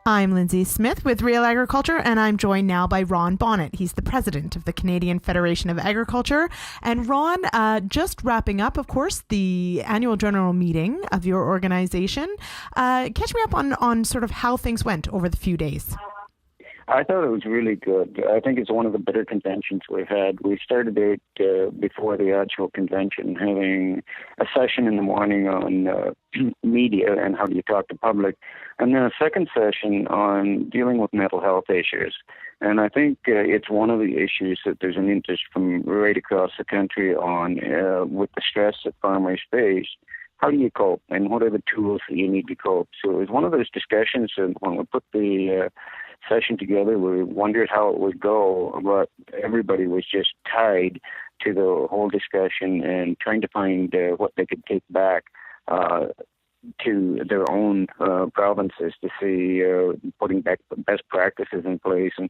I'm Lindsay Smith with Real Agriculture, and I'm joined now by Ron Bonnet. He's the president of the Canadian Federation of Agriculture. And Ron, just wrapping up, of course, the annual general meeting of your organization. Catch me up on sort of how things went over the few days. I thought it was really good. I think it's one of the better conventions we've had. We started it before the actual convention, having a session in the morning on media and how do you talk to public, and then a second session on dealing with mental health issues. And I think it's one of the issues that there's an interest from right across the country on with the stress that farmers face. How do you cope, and what are the tools that you need to cope? So it was one of those discussions, and when we put the session together, we wondered how it would go, but everybody was just tied to the whole discussion and trying to find what they could take back to their own provinces to see putting back best practices in place and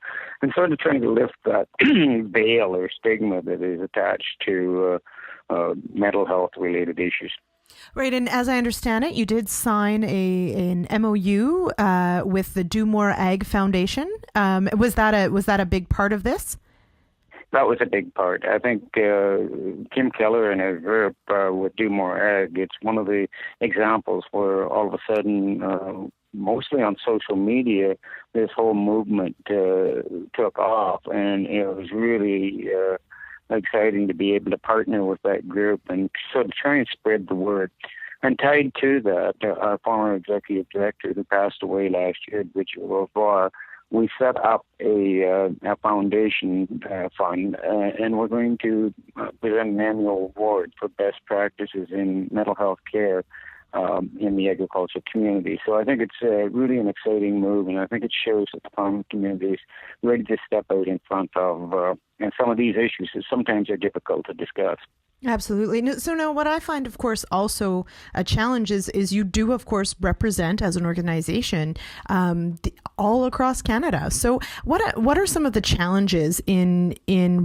sort of trying to lift that veil or stigma that is attached to mental health related issues. Right, and as I understand it, you did sign an MOU with the Do More Ag Foundation. Was that a big part of this? That was a big part. I think Kim Keller and her group with Do More Ag, it's one of the examples where all of a sudden, mostly on social media, this whole movement took off, and it was really exciting to be able to partner with that group and sort of try and spread the word. And tied to that, our former executive director who passed away last year, Richard Wilvar, we set up a foundation fund, and we're going to present an annual award for best practices in mental health care in the agriculture community. So I think it's really an exciting move, and I think it shows that the farming community is ready to step out in front of and some of these issues that sometimes are difficult to discuss. Absolutely. So now what I find, of course, also a challenge is you do, of course, represent as an organization all across Canada. So what are some of the challenges in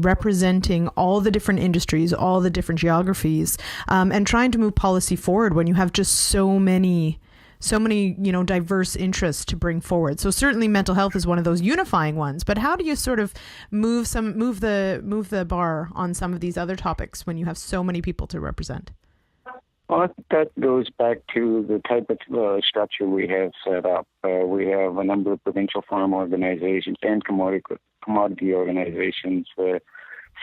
representing all the different industries, all the different geographies, and trying to move policy forward when you have just so many diverse interests to bring forward? So certainly mental health is one of those unifying ones, but how do you sort of move the bar on some of these other topics when you have so many people to represent? Well, that goes back to the type of structure we have set up. We have a number of provincial farm organizations and commodity organizations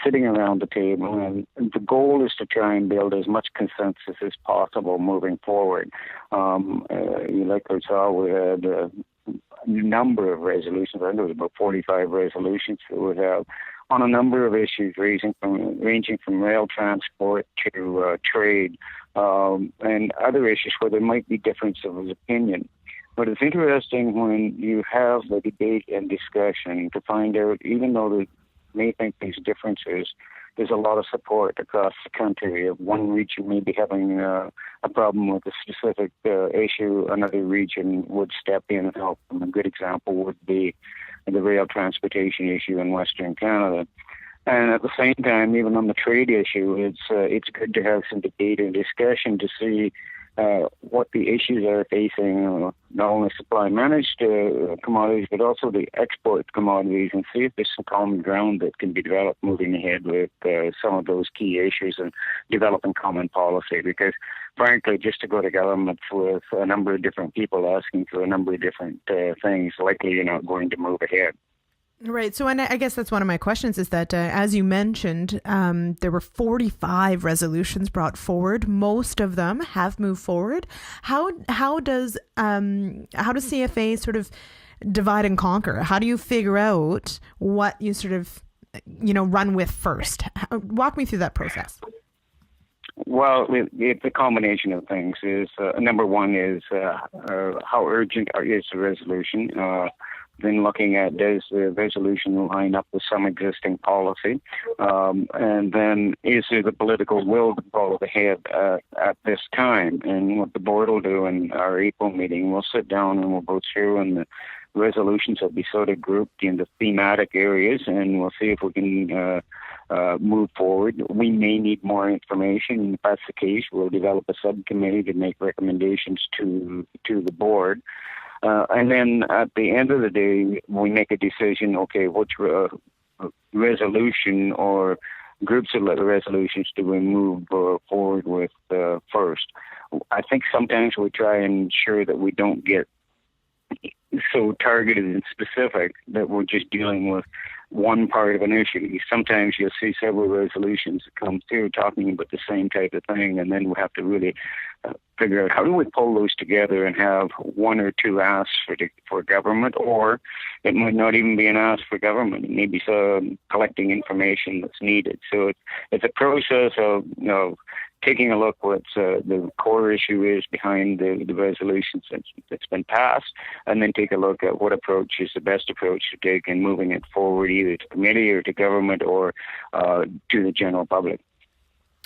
sitting around the table, and the goal is to try and build as much consensus as possible moving forward. Like we saw, we had a number of resolutions. I think it was about 45 resolutions that we have on a number of issues ranging from rail transport to trade and other issues where there might be differences of opinion. But it's interesting when you have the debate and discussion to find out, even though they may think these differences, there's a lot of support across the country. If one region may be having a problem with a specific issue, another region would step in and help. And a good example would be the rail transportation issue in Western Canada. And at the same time, even on the trade issue, it's good to have some debate and discussion to see what the issues are facing, not only supply managed commodities, but also the export commodities, and see if there's some common ground that can be developed moving ahead with some of those key issues and developing common policy. Because frankly, just to go to government with a number of different people asking for a number of different things, likely you're not going to move ahead. Right. So, and I guess that's one of my questions is that, as you mentioned, there were 45 resolutions brought forward. Most of them have moved forward. How does CFA sort of divide and conquer? How do you figure out what you sort of, run with first? Walk me through that process. Well, it's a combination of things. Number one is how urgent is the resolution? Then looking at, does the resolution line up with some existing policy? And then is there the political will to follow ahead at this time? And what the board will do in our April meeting, we'll sit down and we'll go through, and the resolutions will be sort of grouped into thematic areas, and we'll see if we can move forward. We may need more information. If that's the case, we'll develop a subcommittee to make recommendations to the board. And then at the end of the day, we make a decision, okay, which resolution or groups of resolutions do we move forward with first. I think sometimes we try and ensure that we don't get so targeted and specific that we're just dealing with one part of an issue. Sometimes you'll see several resolutions that come through talking about the same type of thing, and then we have to really figure out how do we pull those together and have one or two asks for government, or it might not even be an ask for government. It may be some collecting information that's needed. So it's a process of taking a look what the core issue is behind the resolutions that's been passed, and then take a look at what approach is the best approach to take in moving it forward either to committee or to government or to the general public.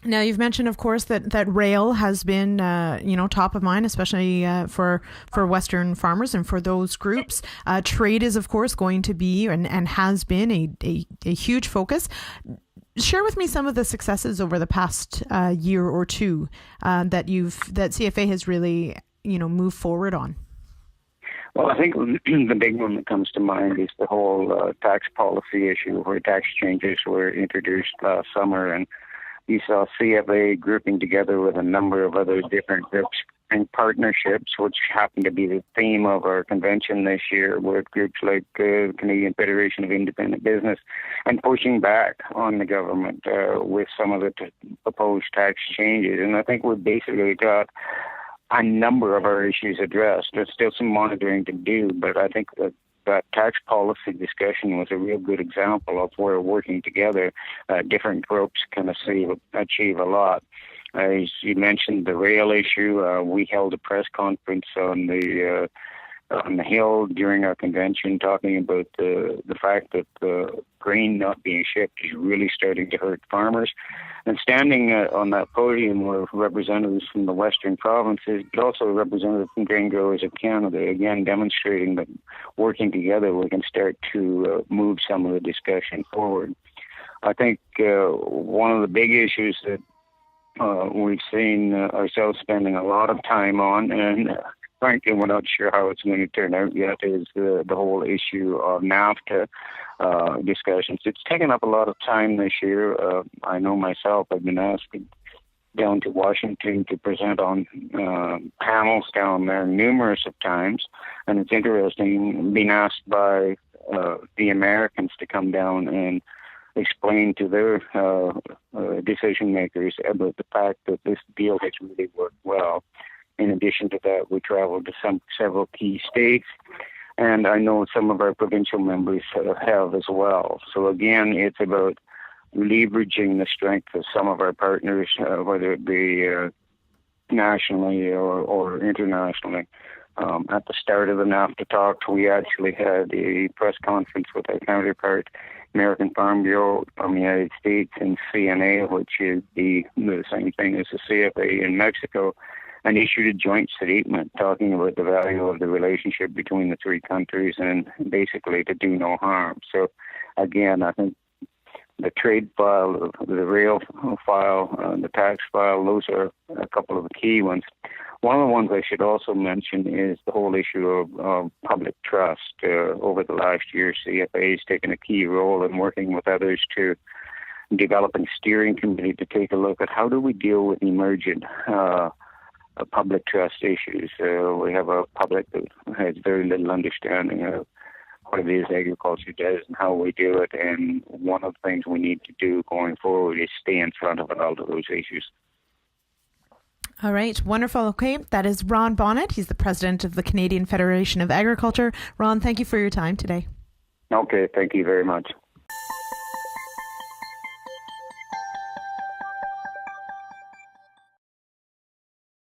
Now, you've mentioned, of course, that rail has been, top of mind, especially for Western farmers and for those groups. Trade is, of course, going to be and has been a huge focus. Share with me some of the successes over the past year or two that CFA has really, moved forward on. Well, I think the big one that comes to mind is the whole tax policy issue, where tax changes were introduced last summer, and you saw CFA grouping together with a number of other different groups and partnerships, which happened to be the theme of our convention this year, with groups like Canadian Federation of Independent Business, and pushing back on the government with some of the proposed tax changes. And I think we've basically got a number of our issues addressed. There's still some monitoring to do, but I think that tax policy discussion was a real good example of where working together, different groups can achieve a lot. As you mentioned, the rail issue, we held a press conference on the Hill during our convention, talking about the fact that grain not being shipped is really starting to hurt farmers. And standing on that podium were representatives from the Western provinces, but also representatives from Grain Growers of Canada, again demonstrating that working together we can start to move some of the discussion forward. I think one of the big issues that we've seen ourselves spending a lot of time on, and frankly we're not sure how it's going to turn out yet, is the whole issue of NAFTA discussions. It's taken up a lot of time this year. I know myself, I've been asked down to Washington to present on panels down there numerous of times, and it's interesting being asked by the Americans to come down and explain to their decision makers about the fact that this deal has really worked well. In addition to that, we traveled to several key states, and I know some of our provincial members have as well. So again, it's about leveraging the strength of some of our partners, whether it be nationally or internationally. At the start of the NAFTA talks, we actually had a press conference with our counterpart, American Farm Bureau from the United States, and CNA, which is the same thing as the CFA in Mexico, and issued a joint statement talking about the value of the relationship between the three countries and basically to do no harm. So again, I think the trade file, the rail file, the tax file, those are a couple of the key ones. One of the ones I should also mention is the whole issue of public trust. Over the last year, CFA has taken a key role in working with others to develop a steering committee to take a look at how do we deal with emergent public trust issues. We have a public that has very little understanding of what it is agriculture does and how we do it, and one of the things we need to do going forward is stay in front of all of those issues. All right, wonderful. Okay, that is Ron Bonnet. He's the president of the Canadian Federation of Agriculture. Ron, thank you for your time today. Okay, thank you very much.